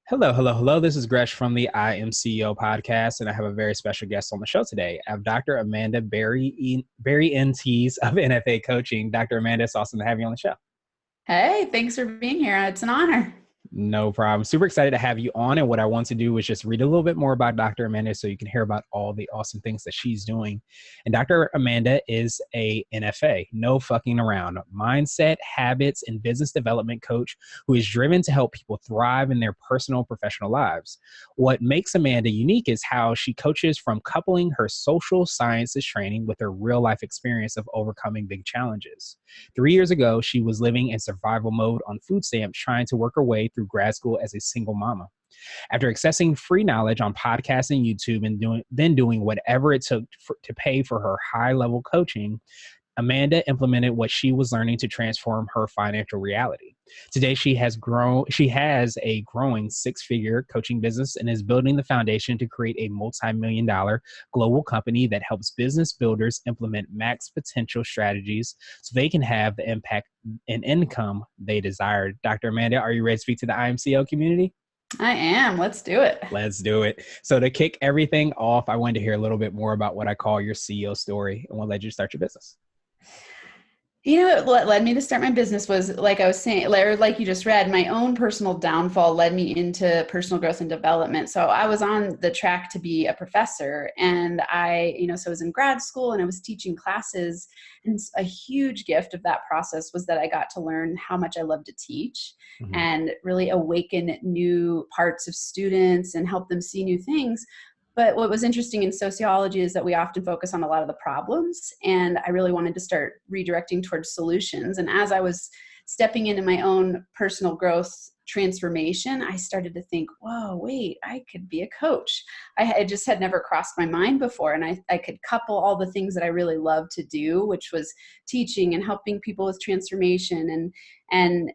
Hello, hello, hello. This is Gresh from the I Am CEO podcast, and I have a very special guest on the show today. I have Dr. Amanda Barrientez of NFA Coaching. Dr. Amanda, it's awesome to have you on the show. Hey, thanks for being here. It's an honor. No problem. Super excited to have you on. And what I want to do is just read a little bit more about Dr. Amanda so you can hear about all the awesome things that she's doing. And Dr. Amanda is a NFA, no fucking around, mindset, habits, and business development coach who is driven to help people thrive in their personal and professional lives. What makes Amanda unique is how she coaches from coupling her social sciences training with her real life experience of overcoming big challenges. 3 years ago, she was living in survival mode on food stamps, trying to work her way through grad school as a single mama. After accessing free knowledge on podcasts and YouTube and doing whatever it took to pay for her high-level coaching, Amanda implemented what she was learning to transform her financial reality. Today, she has a growing six-figure coaching business and is building the foundation to create a multi-million-dollar global company that helps business builders implement max potential strategies so they can have the impact and income they desire. Dr. Amanda, are you ready to speak to the IMCO community? I am. Let's do it. Let's do it. So to kick everything off, I wanted to hear a little bit more about what I call your CEO story and what led you to start your business. You know, what led me to start my business was, like I was saying, like you just read, my own personal downfall led me into personal growth and development. So I was on the track to be a professor, and so I was in grad school and I was teaching classes. And a huge gift of that process was that I got to learn how much I love to teach and really awaken new parts of students and help them see new things. But what was interesting in sociology is that we often focus on a lot of the problems, and I really wanted to start redirecting towards solutions. And as I was stepping into my own personal growth transformation, I started to think, whoa, wait, I could be a coach. It just had never crossed my mind before. And I could couple all the things that I really love to do, which was teaching and helping people with transformation and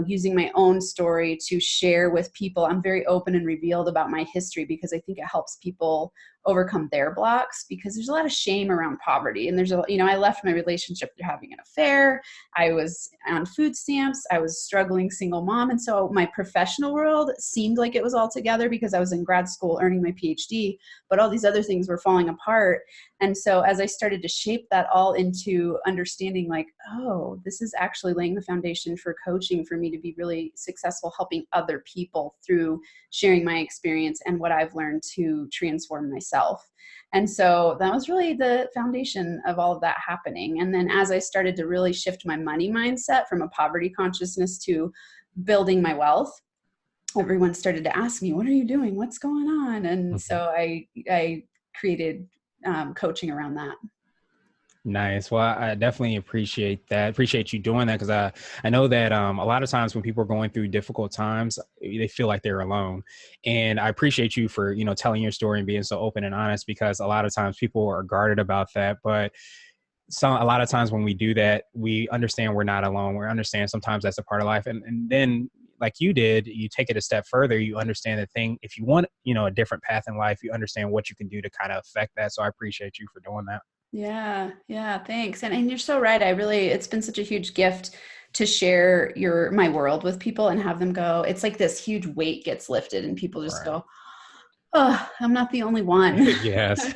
using my own story to share with people. I'm very open and revealed about my history because I think it helps people overcome their blocks, because there's a lot of shame around poverty. And I left my relationship after having an affair. I was on food stamps. I was struggling single mom. And so my professional world seemed like it was all together because I was in grad school earning my PhD, but all these other things were falling apart. And so as I started to shape that all into understanding, like, oh, this is actually laying the foundation for coaching for me to be really successful, helping other people through sharing my experience and what I've learned to transform myself. And so that was really the foundation of all of that happening. And then as I started to really shift my money mindset from a poverty consciousness to building my wealth, everyone started to ask me, what are you doing? What's going on? And so I created coaching around that. Nice. Well, I definitely appreciate that. Appreciate you doing that, because I know that a lot of times when people are going through difficult times, they feel like they're alone. And I appreciate you for, telling your story and being so open and honest, because a lot of times people are guarded about that. But a lot of times when we do that, we understand we're not alone. We understand sometimes that's a part of life. And then, like you did, you take it a step further. You understand the thing. If you want, a different path in life, you understand what you can do to kind of affect that. So I appreciate you for doing that. Yeah, thanks. And you're so right. It's been such a huge gift to share my world with people and have them go, it's like this huge weight gets lifted and people just go, oh, I'm not the only one. Yes,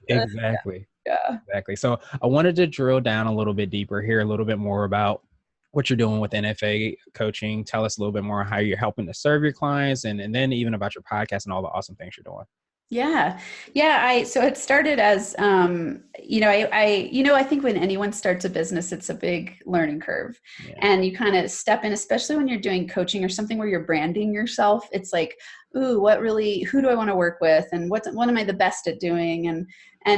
exactly. Yeah. Exactly. So I wanted to drill down a little bit deeper, hear a little bit more about what you're doing with NFA coaching. Tell us a little bit more how you're helping to serve your clients, and then even about your podcast and all the awesome things you're doing. Yeah. So it started as, I think when anyone starts a business, it's a big learning curve, and you kind of step in, especially when you're doing coaching or something where you're branding yourself. It's like, ooh, who do I want to work with? And what am I the best at doing? And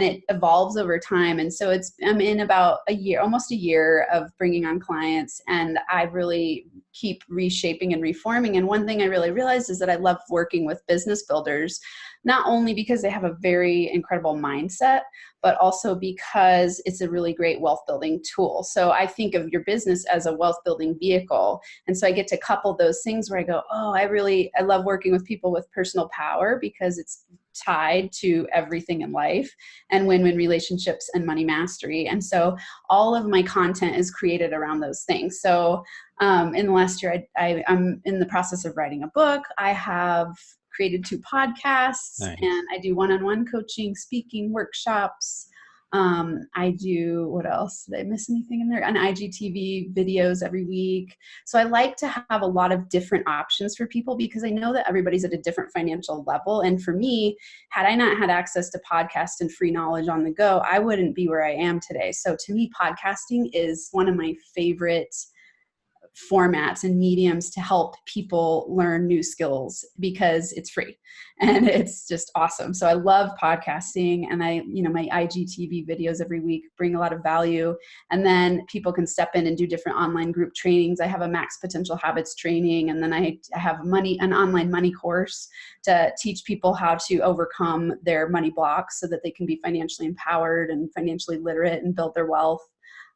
it evolves over time. And so I'm in about almost a year of bringing on clients, and I really keep reshaping and reforming. And one thing I really realized is that I love working with business builders, not only because they have a very incredible mindset, but also because it's a really great wealth building tool. So I think of your business as a wealth building vehicle. And so I get to couple those things where I go, oh, I love working with people with personal power, because it's tied to everything in life, and win-win relationships and money mastery. And so all of my content is created around those things. So in the last year, I'm in the process of writing a book. I have created 2 podcasts, Nice. and I do one-on-one coaching, speaking, workshops. I do, what else? Did I miss anything in there? On IGTV videos every week. So I like to have a lot of different options for people, because I know that everybody's at a different financial level. And for me, had I not had access to podcasts and free knowledge on the go, I wouldn't be where I am today. So to me, podcasting is one of my favorite formats and mediums to help people learn new skills, because it's free and it's just awesome. So I love podcasting, and my IGTV videos every week bring a lot of value, and then people can step in and do different online group trainings. I have a Max Potential Habits training, and then I have an online money course to teach people how to overcome their money blocks so that they can be financially empowered and financially literate and build their wealth.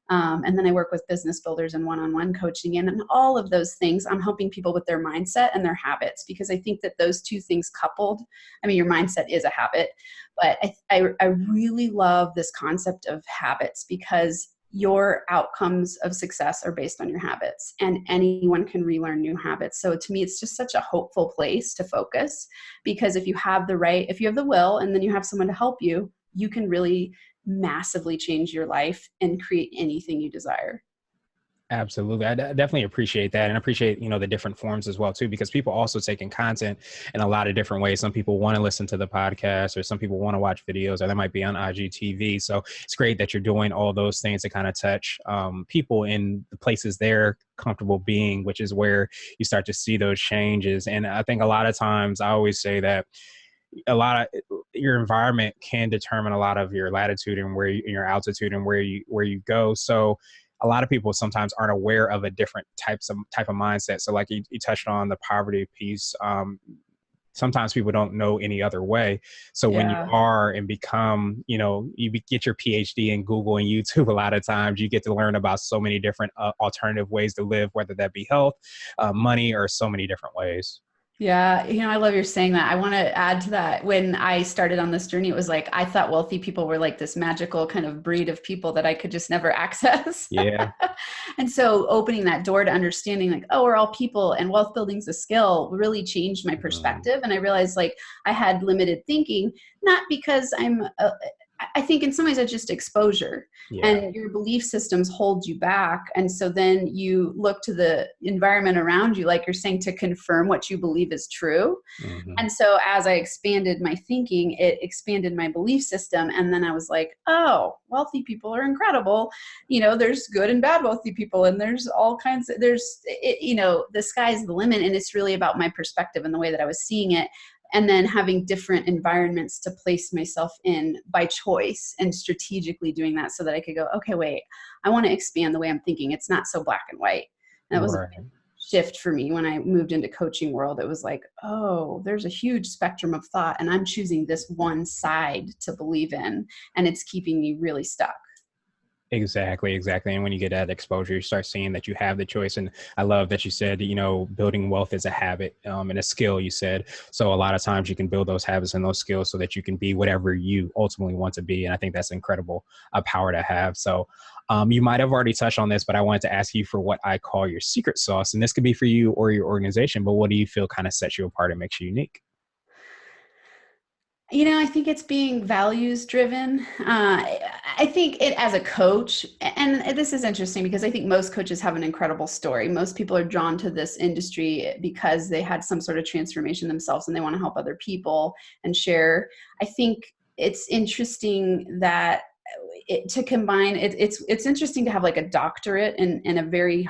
And then I work with business builders and one-on-one coaching. And in all of those things, I'm helping people with their mindset and their habits, because I think that those 2 things coupled, I mean, your mindset is a habit, but I really love this concept of habits, because your outcomes of success are based on your habits, and anyone can relearn new habits. So to me, it's just such a hopeful place to focus, because if you have the will, and then you have someone to help you, you can really massively change your life and create anything you desire. Absolutely. I definitely appreciate that, and appreciate, the different forms as well too, because people also take in content in a lot of different ways. Some people want to listen to the podcast, or some people want to watch videos, or that might be on IGTV. So it's great that you're doing all those things to kind of touch people in the places they're comfortable being, which is where you start to see those changes. And I think a lot of times I always say that your environment can determine a lot of your latitude and your altitude and where you go. So a lot of people sometimes aren't aware of a different type of mindset. So like you touched on the poverty piece. Sometimes people don't know any other way. So when you are and become, you get your PhD in Google and YouTube, a lot of times you get to learn about so many different alternative ways to live, whether that be health, money, or so many different ways. Yeah. I love you're saying that. I want to add to that. When I started on this journey, it was like, I thought wealthy people were like this magical kind of breed of people that I could just never access. Yeah. And so opening that door to understanding like, oh, we're all people and wealth building's a skill really changed my perspective. And I realized like I had limited thinking, not because I think in some ways it's just exposure, and your belief systems hold you back. And so then you look to the environment around you, like you're saying, to confirm what you believe is true. Mm-hmm. And so as I expanded my thinking, it expanded my belief system. And then I was like, oh, wealthy people are incredible. There's good and bad wealthy people, and there's all kinds of, the sky's the limit. And it's really about my perspective and the way that I was seeing it. And then having different environments to place myself in by choice, and strategically doing that so that I could go, okay, wait, I want to expand the way I'm thinking. It's not so black and white. And that was a shift for me when I moved into coaching world. It was like, oh, there's a huge spectrum of thought, and I'm choosing this one side to believe in, and it's keeping me really stuck. Exactly. And when you get that exposure, you start seeing that you have the choice. And I love that you said, building wealth is a habit and a skill, you said. So a lot of times you can build those habits and those skills so that you can be whatever you ultimately want to be. And I think that's incredible power to have. So you might have already touched on this, but I wanted to ask you for what I call your secret sauce. And this could be for you or your organization, but what do you feel kind of sets you apart and makes you unique? I think it's being values driven. I think it as a coach, and this is interesting because I think most coaches have an incredible story. Most people are drawn to this industry because they had some sort of transformation themselves and they want to help other people and share. I think it's interesting that to combine it's interesting to have like a doctorate in a very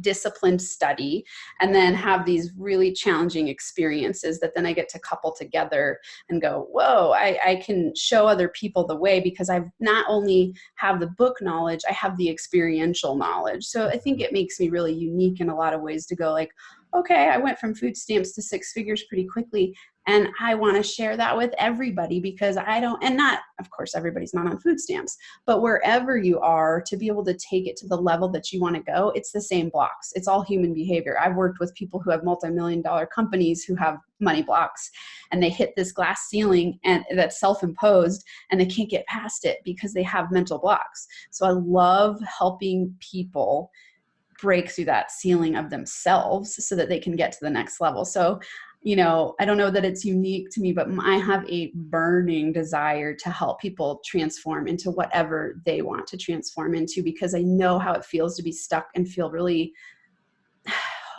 disciplined study, and then have these really challenging experiences that then I get to couple together and go, whoa, I can show other people the way, because I've not only have the book knowledge, I have the experiential knowledge. So I think it makes me really unique in a lot of ways to go like, okay, I went from food stamps to 6 figures pretty quickly. And I want to share that with everybody because I don't, and not, of course, everybody's not on food stamps, but wherever you are, to be able to take it to the level that you want to go, it's the same blocks. It's all human behavior. I've worked with people who have multi-million-dollar companies who have money blocks, and they hit this glass ceiling and that's self-imposed, and they can't get past it because they have mental blocks. So I love helping people break through that ceiling of themselves so that they can get to the next level. So, I don't know that it's unique to me, but I have a burning desire to help people transform into whatever they want to transform into, because I know how it feels to be stuck and feel really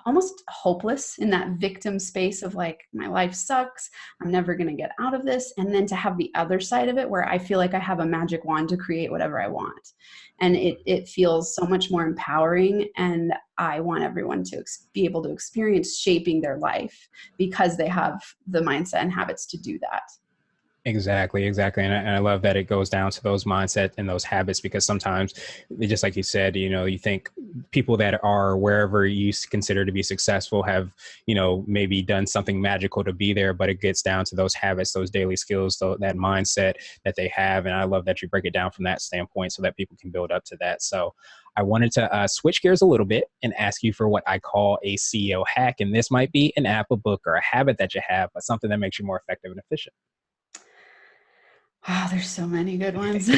almost hopeless in that victim space of like, my life sucks, I'm never going to get out of this. And then to have the other side of it where I feel like I have a magic wand to create whatever I want. And it feels so much more empowering. And I want everyone to be able to experience shaping their life because they have the mindset and habits to do that. Exactly. And I love that it goes down to those mindset and those habits, because sometimes, just like you said, you think people that are wherever you consider to be successful have, maybe done something magical to be there, but it gets down to those habits, those daily skills, that mindset that they have. And I love that you break it down from that standpoint so that people can build up to that. So I wanted to switch gears a little bit and ask you for what I call a CEO hack. And this might be an app, a book, or a habit that you have, but something that makes you more effective and efficient. Wow, there's so many good ones.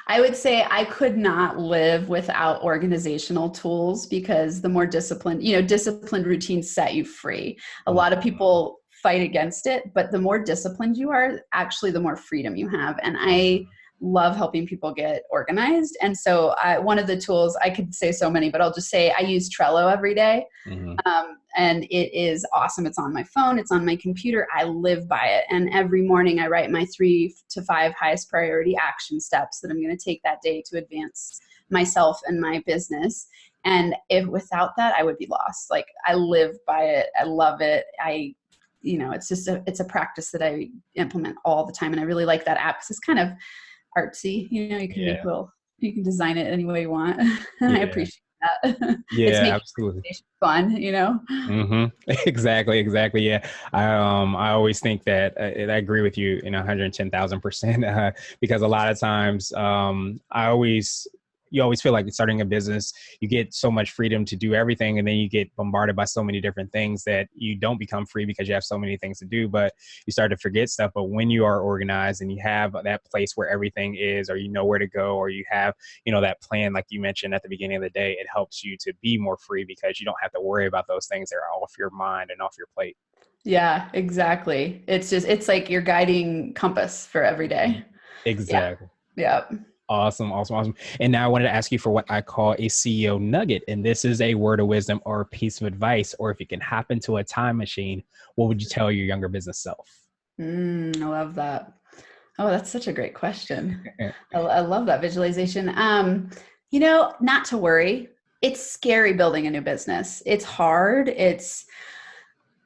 I would say I could not live without organizational tools, because the more disciplined routines set you free. A lot of people fight against it, but the more disciplined you are, actually the more freedom you have. And I love helping people get organized. And so one of the tools, I could say so many, but I'll just say I use Trello every day. Mm-hmm. And it is awesome. It's on my phone. It's on my computer. I live by it. And every morning I write my 3 to 5 highest priority action steps that I'm going to take that day to advance myself and my business. And if without that, I would be lost. Like, I live by it. I love it. It's a practice that I implement all the time. And I really like that app because it's kind of artsy. You can you can design it any way you want. I appreciate that. Yeah, It's making absolutely fun, Mm-hmm. Exactly. Yeah. I always think that I agree with you 110,000%, because a lot of times you always feel like starting a business, you get so much freedom to do everything. And then you get bombarded by so many different things that you don't become free because you have so many things to do, but you start to forget stuff. But when you are organized and you have that place where everything is, or you know where to go, or you have, that plan, like you mentioned at the beginning of the day, it helps you to be more free because you don't have to worry about those things that are off your mind and off your plate. Yeah, exactly. It's like your guiding compass for every day. Exactly. Yeah. Awesome. And now I wanted to ask you for what I call a CEO nugget. And this is a word of wisdom or a piece of advice, or if you can hop into a time machine, what would you tell your younger business self? I love that. Oh, that's such a great question. I love that visualization. Not to worry. It's scary building a new business. It's hard. It's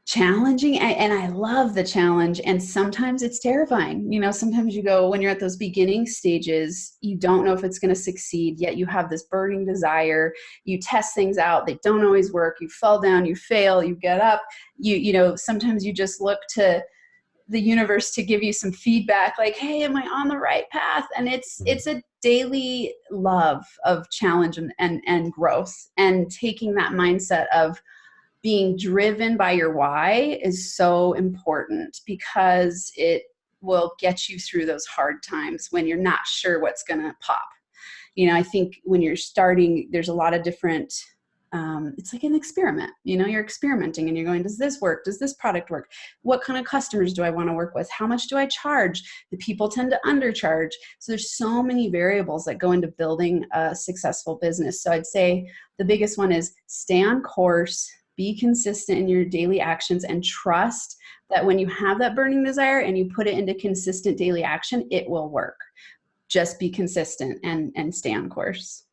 challenging, and I love the challenge. And sometimes it's terrifying. Sometimes when you're at those beginning stages, you don't know if it's going to succeed, yet you have this burning desire. You test things out. They don't always work. You fall down, you fail, you get up. Sometimes you just look to the universe to give you some feedback, like, hey, am I on the right path? And it's a daily love of challenge and growth, and taking that mindset of being driven by your why is so important, because it will get you through those hard times when you're not sure what's going to pop. I think when you're starting, there's a lot of different, it's like an experiment. You're experimenting and you're going, does this work? Does this product work? What kind of customers do I want to work with? How much do I charge? The people tend to undercharge. So there's so many variables that go into building a successful business. So I'd say the biggest one is stay on course, be consistent in your daily actions, and trust that when you have that burning desire and you put it into consistent daily action, it will work. Just be consistent and stay on course.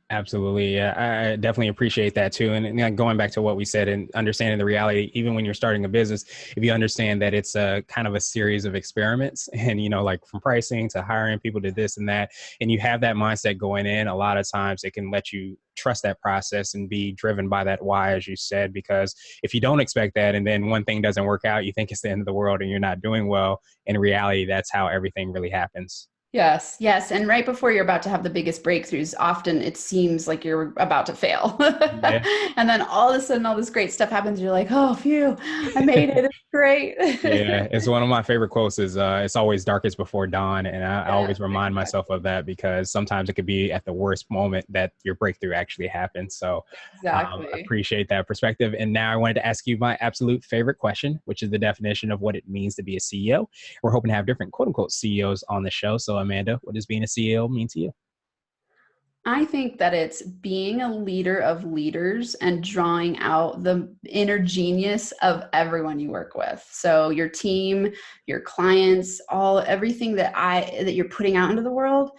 Absolutely. Yeah, I definitely appreciate that too. And going back to what we said and understanding the reality, even when you're starting a business, if you understand that it's a kind of a series of experiments and, like from pricing to hiring people to this and that, and you have that mindset going in, a lot of times it can let you trust that process and be driven by that why, as you said, because if you don't expect that and then one thing doesn't work out, you think it's the end of the world and you're not doing well. In reality, that's how everything really happens. Yes, yes. And right before you're about to have the biggest breakthroughs, often it seems like you're about to fail. Yeah. And then all of a sudden, all this great stuff happens. You're like, oh, phew, I made it. It's great. Yeah, it's one of my favorite quotes is it's always darkest before dawn. And I Yeah, always remind myself of that because sometimes it could be at the worst moment that your breakthrough actually happens. So I exactly. appreciate that perspective. And now I wanted to ask you my absolute favorite question, which is the definition of what it means to be a CEO. We're hoping to have different quote unquote CEOs on the show. So Amanda, what does being a CEO mean to you? I think that it's being a leader of leaders and drawing out the inner genius of everyone you work with. So your team, your clients, everything that you're putting out into the world,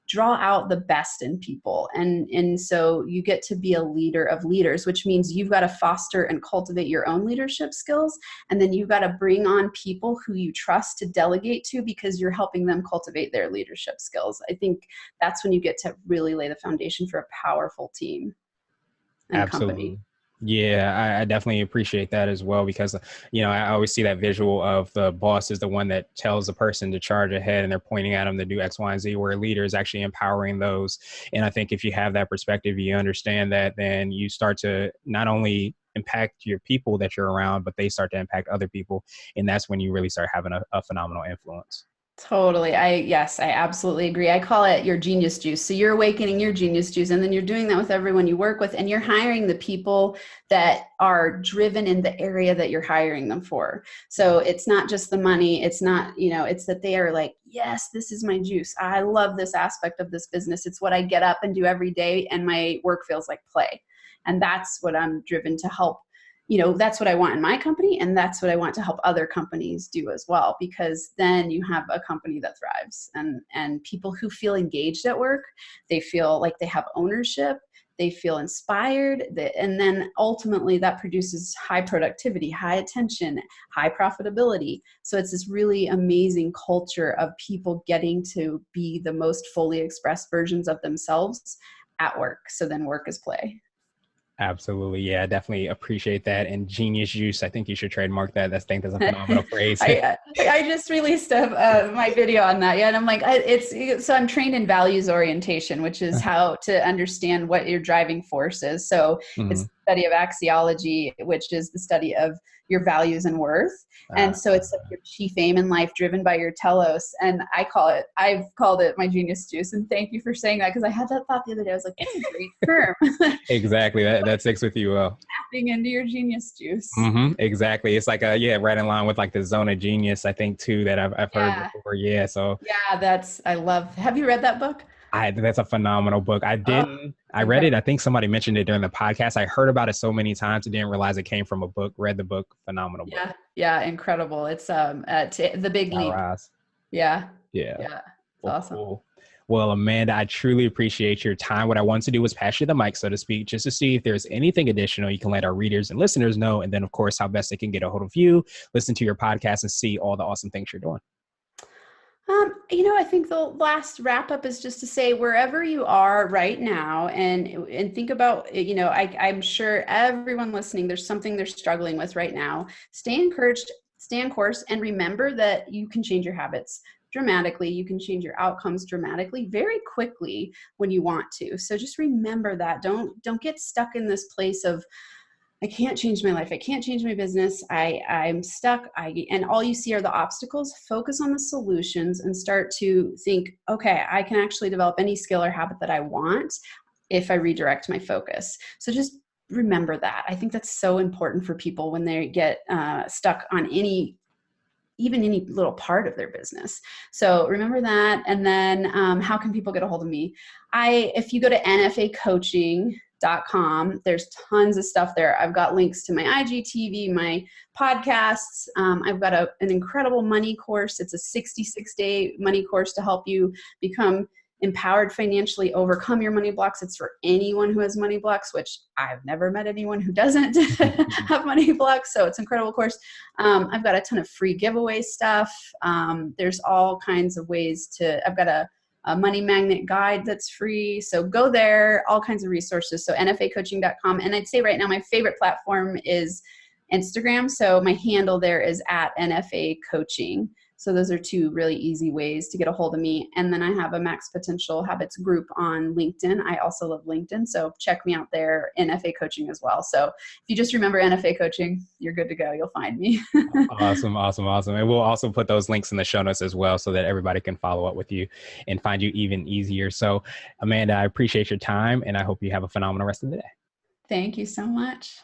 draw out the best in people. And so you get to be a leader of leaders, which means you've got to foster and cultivate your own leadership skills. And then you've got to bring on people who you trust to delegate to because you're helping them cultivate their leadership skills. I think that's when you get to really lay the foundation for a powerful team and company. Absolutely. Yeah, I definitely appreciate that as well because, I always see that visual of the boss is the one that tells the person to charge ahead and they're pointing at them to do X, Y, and Z, where a leader is actually empowering those. And I think if you have that perspective, you understand that, then you start to not only impact your people that you're around, but they start to impact other people. And that's when you really start having a phenomenal influence. Totally. Yes, I absolutely agree. I call it your genius juice. So you're awakening your genius juice, and then you're doing that with everyone you work with, and you're hiring the people that are driven in the area that you're hiring them for. So it's not just the money. It's not, it's that they are like, yes, this is my juice. I love this aspect of this business. It's what I get up and do every day, and my work feels like play. And that's what I'm driven to help. That's what I want in my company, and that's what I want to help other companies do as well, because then you have a company that thrives, and people who feel engaged at work, they feel like they have ownership, they feel inspired, and then ultimately that produces high productivity, high attention, high profitability. So it's this really amazing culture of people getting to be the most fully expressed versions of themselves at work. So then work is play. Absolutely. Yeah, I definitely appreciate that. And genius juice, I think you should trademark that. I think that's a phenomenal phrase. I just released my video on that. Yeah. And I'm like, so I'm trained in values orientation, which is how to understand what your driving force is. So it's Mhm. the study of axiology, which is the study of your values and worth. Uh, And so it's like your chief aim in life driven by your telos. And I've called it my genius juice. And thank you for saying that, because I had that thought the other day. I was like, that's a great term. exactly. That sticks with you well. Tapping into your genius juice. Exactly. It's like yeah, right in line with like the zone of genius, I think too, that I've heard Yeah. before. Yeah. So Yeah, I love. Have you read that book? that's a phenomenal book. Oh, I read it. incredible. I think somebody mentioned it during the podcast. I heard about it so many times. I didn't realize it came from a book. Read the book. Phenomenal book. Yeah, yeah, incredible. It's The Big Now Leap. rise. Yeah, Yeah. yeah, it's Well, awesome. cool. Well, Amanda, I truly appreciate your time. What I want to do was pass you the mic, so to speak, just to see if there's anything additional you can let our readers and listeners know. And then, of course, how best they can get a hold of you, listen to your podcast, and see all the awesome things you're doing. I think the last wrap up is just to say, wherever you are right now, and think about, I'm sure everyone listening, there's something they're struggling with right now. Stay encouraged, stay on course, and remember that you can change your habits dramatically. You can change your outcomes dramatically, very quickly when you want to. So just remember that. Don't get stuck in this place of, I can't change my life. I can't change my business. I'm stuck. And all you see are the obstacles. Focus on the solutions and start to think, okay, I can actually develop any skill or habit that I want if I redirect my focus. So just remember that. I think that's so important for people when they get stuck on even any little part of their business. So remember that. And then how can people get a hold of me? If you go to NFA Coaching.com, there's tons of stuff there. I've got links to my IGTV, my podcasts. I've got an incredible money course. It's a 66-day money course to help you become Empowered Financially, Overcome Your Money Blocks. It's for anyone who has money blocks, which I've never met anyone who doesn't have money blocks. So it's an incredible course. I've got a ton of free giveaway stuff. There's all kinds of ways I've got a money magnet guide that's free. So go there, all kinds of resources. So NFAcoaching.com. And I'd say right now, my favorite platform is Instagram. So my handle there is at NFA Coaching. So those are two really easy ways to get a hold of me. And then I have a Max Potential Habits group on LinkedIn. I also love LinkedIn. So check me out there, NFA Coaching as well. So if you just remember NFA Coaching, you're good to go. You'll find me. Awesome. And we'll also put those links in the show notes as well so that everybody can follow up with you and find you even easier. So Amanda, I appreciate your time and I hope you have a phenomenal rest of the day. Thank you so much.